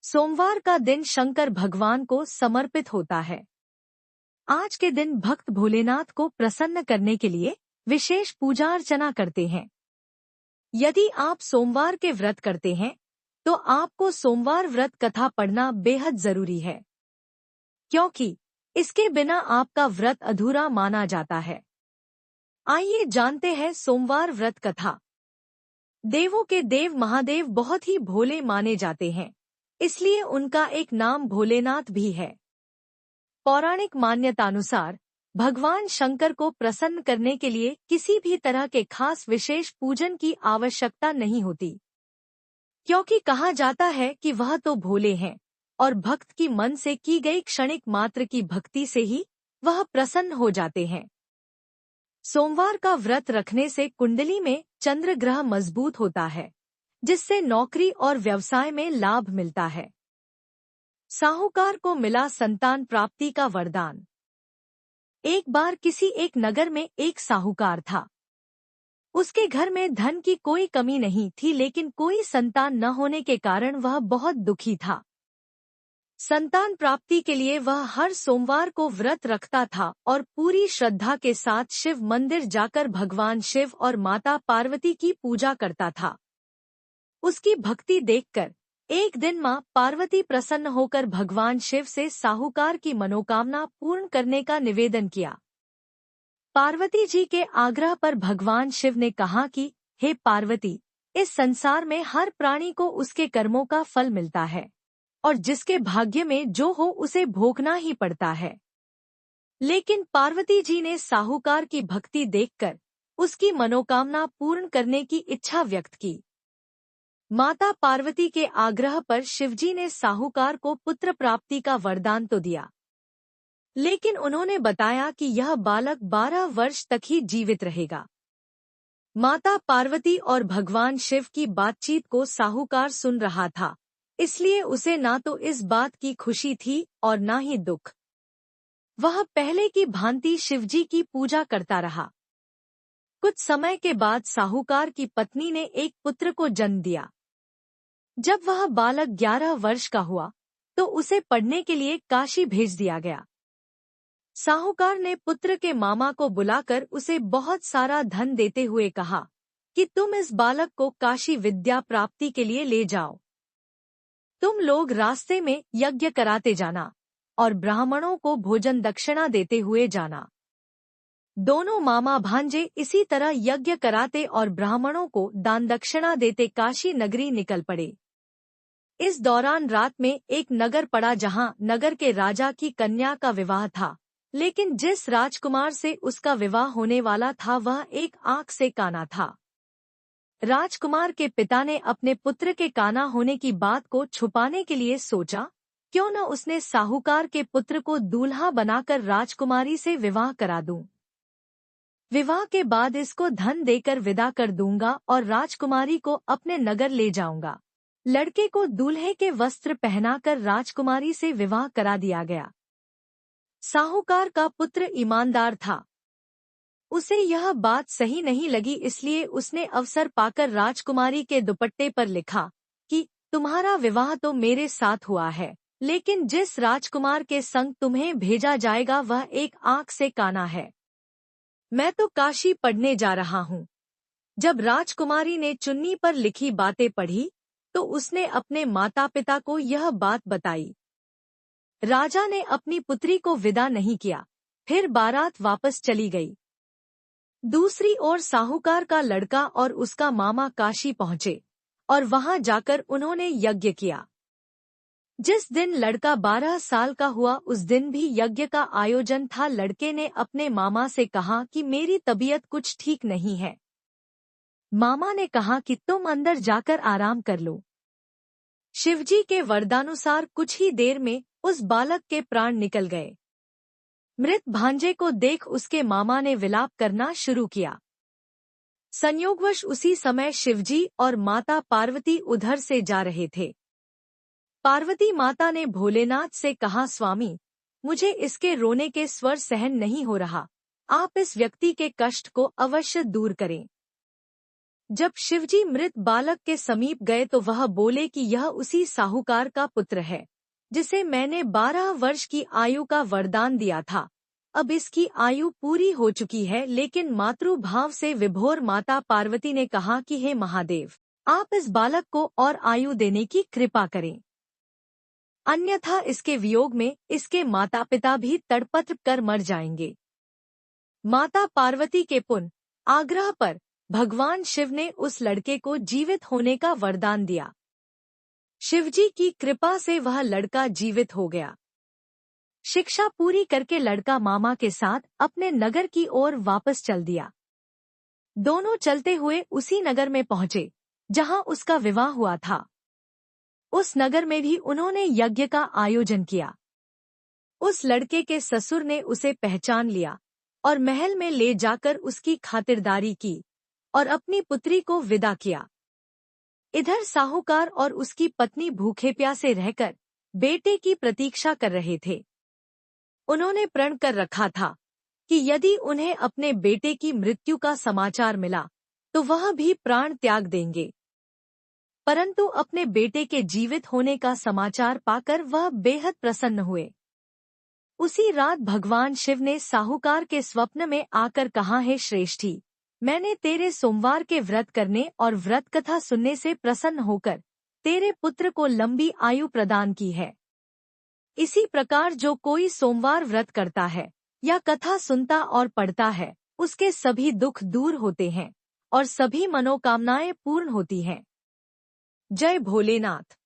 सोमवार का दिन शंकर भगवान को समर्पित होता है। आज के दिन भक्त भोलेनाथ को प्रसन्न करने के लिए विशेष पूजा अर्चना करते हैं। यदि आप सोमवार के व्रत करते हैं, तो आपको सोमवार व्रत कथा पढ़ना बेहद जरूरी है, क्योंकि इसके बिना आपका व्रत अधूरा माना जाता है। आइए जानते हैं सोमवार व्रत कथा। देवों के देव महादेव बहुत ही भोले माने जाते हैं, इसलिए उनका एक नाम भोलेनाथ भी है। पौराणिक मान्यतानुसार भगवान शंकर को प्रसन्न करने के लिए किसी भी तरह के खास विशेष पूजन की आवश्यकता नहीं होती, क्योंकि कहा जाता है कि वह तो भोले हैं और भक्त की मन से की गई क्षणिक मात्र की भक्ति से ही वह प्रसन्न हो जाते हैं। सोमवार का व्रत रखने से कुंडली में चंद्र ग्रह मजबूत होता है, जिससे नौकरी और व्यवसाय में लाभ मिलता है। साहूकार को मिला संतान प्राप्ति का वरदान। एक बार किसी एक नगर में एक साहूकार था। उसके घर में धन की कोई कमी नहीं थी, लेकिन कोई संतान न होने के कारण वह बहुत दुखी था। संतान प्राप्ति के लिए वह हर सोमवार को व्रत रखता था और पूरी श्रद्धा के साथ शिव मंदिर जाकर भगवान शिव और माता पार्वती की पूजा करता था। उसकी भक्ति देखकर एक दिन मां पार्वती प्रसन्न होकर भगवान शिव से साहूकार की मनोकामना पूर्ण करने का निवेदन किया। पार्वती जी के आग्रह पर भगवान शिव ने कहा कि हे पार्वती, इस संसार में हर प्राणी को उसके कर्मों का फल मिलता है और जिसके भाग्य में जो हो उसे भोगना ही पड़ता है। लेकिन पार्वती जी ने साहूकार की भक्ति देखकर उसकी मनोकामना पूर्ण करने की इच्छा व्यक्त की। माता पार्वती के आग्रह पर शिवजी ने साहूकार को पुत्र प्राप्ति का वरदान तो दिया, लेकिन उन्होंने बताया कि यह बालक 12 वर्ष तक ही जीवित रहेगा। माता पार्वती और भगवान शिव की बातचीत को साहूकार सुन रहा था, इसलिए उसे ना तो इस बात की खुशी थी और ना ही दुख। वह पहले की भांति शिवजी की पूजा करता रहा। कुछ समय के बाद साहूकार की पत्नी ने एक पुत्र को जन्म दिया। जब वह बालक 11 वर्ष का हुआ, तो उसे पढ़ने के लिए काशी भेज दिया गया। साहूकार ने पुत्र के मामा को बुलाकर उसे बहुत सारा धन देते हुए कहा कि तुम इस बालक को काशी विद्या प्राप्ति के लिए ले जाओ। तुम लोग रास्ते में यज्ञ कराते जाना और ब्राह्मणों को भोजन दक्षिणा देते हुए जाना। दोनों मामा भांजे इसी तरह यज्ञ कराते और ब्राह्मणों को दान दक्षिणा देते काशी नगरी निकल पड़े। इस दौरान रात में एक नगर पड़ा, जहां नगर के राजा की कन्या का विवाह था, लेकिन जिस राजकुमार से उसका विवाह होने वाला था वह एक आंख से काना था। राजकुमार के पिता ने अपने पुत्र के काना होने की बात को छुपाने के लिए सोचा, क्यों न उसने साहूकार के पुत्र को दूल्हा बनाकर राजकुमारी से विवाह करा दूं। विवाह के बाद इसको धन देकर विदा कर दूंगा और राजकुमारी को अपने नगर ले जाऊंगा। लड़के को दूल्हे के वस्त्र पहनाकर राजकुमारी से विवाह करा दिया गया। साहूकार का पुत्र ईमानदार था। उसे यह बात सही नहीं लगी, इसलिए उसने अवसर पाकर राजकुमारी के दुपट्टे पर लिखा कि तुम्हारा विवाह तो मेरे साथ हुआ है, लेकिन जिस राजकुमार के संग तुम्हें भेजा जाएगा वह एक आंख से काना है। मैं तो काशी पढ़ने जा रहा हूँ। जब राजकुमारी ने चुन्नी पर लिखी बातें पढ़ी, तो उसने अपने माता पिता को यह बात बताई। राजा ने अपनी पुत्री को विदा नहीं किया, फिर बारात वापस चली गई। दूसरी ओर साहूकार का लड़का और उसका मामा काशी पहुंचे और वहां जाकर उन्होंने यज्ञ किया। जिस दिन लड़का 12 साल का हुआ, उस दिन भी यज्ञ का आयोजन था। लड़के ने अपने मामा से कहा कि मेरी तबीयत कुछ ठीक नहीं है। मामा ने कहा कि तुम अंदर जाकर आराम कर लो। शिवजी के वरदानुसार कुछ ही देर में उस बालक के प्राण निकल गए। मृत भांजे को देख उसके मामा ने विलाप करना शुरू किया। संयोगवश उसी समय शिवजी और माता पार्वती उधर से जा रहे थे। पार्वती माता ने भोलेनाथ से कहा, स्वामी, मुझे इसके रोने के स्वर सहन नहीं हो रहा, आप इस व्यक्ति के कष्ट को अवश्य दूर करें। जब शिवजी मृत बालक के समीप गए तो वह बोले कि यह उसी साहूकार का पुत्र है जिसे मैंने 12 वर्ष की आयु का वरदान दिया था। अब इसकी आयु पूरी हो चुकी है, लेकिन मातृभाव से विभोर माता पार्वती ने कहा कि हे महादेव, आप इस बालक को और आयु देने की कृपा करें, अन्यथा इसके वियोग में इसके माता पिता भी तड़पत कर मर जाएंगे। माता पार्वती के पुनः आग्रह पर भगवान शिव ने उस लड़के को जीवित होने का वरदान दिया। शिवजी की कृपा से वह लड़का जीवित हो गया। शिक्षा पूरी करके लड़का मामा के साथ अपने नगर की ओर वापस चल दिया। दोनों चलते हुए उसी नगर में पहुंचे जहां उसका विवाह हुआ था। उस नगर में भी उन्होंने यज्ञ का आयोजन किया। उस लड़के के ससुर ने उसे पहचान लिया और महल में ले जाकर उसकी खातिरदारी की और अपनी पुत्री को विदा किया। इधर साहूकार और उसकी पत्नी भूखे प्यासे रहकर बेटे की प्रतीक्षा कर रहे थे। उन्होंने प्रण कर रखा था कि यदि उन्हें अपने बेटे की मृत्यु का समाचार मिला तो वह भी प्राण त्याग देंगे, परंतु अपने बेटे के जीवित होने का समाचार पाकर वह बेहद प्रसन्न हुए। उसी रात भगवान शिव ने साहूकार के स्वप्न में आकर कहा, हे श्रेष्ठी, मैंने तेरे सोमवार के व्रत करने और व्रत कथा सुनने से प्रसन्न होकर तेरे पुत्र को लंबी आयु प्रदान की है। इसी प्रकार जो कोई सोमवार व्रत करता है या कथा सुनता और पढ़ता है, उसके सभी दुख दूर होते हैं और सभी मनोकामनाएं पूर्ण होती हैं। जय भोलेनाथ।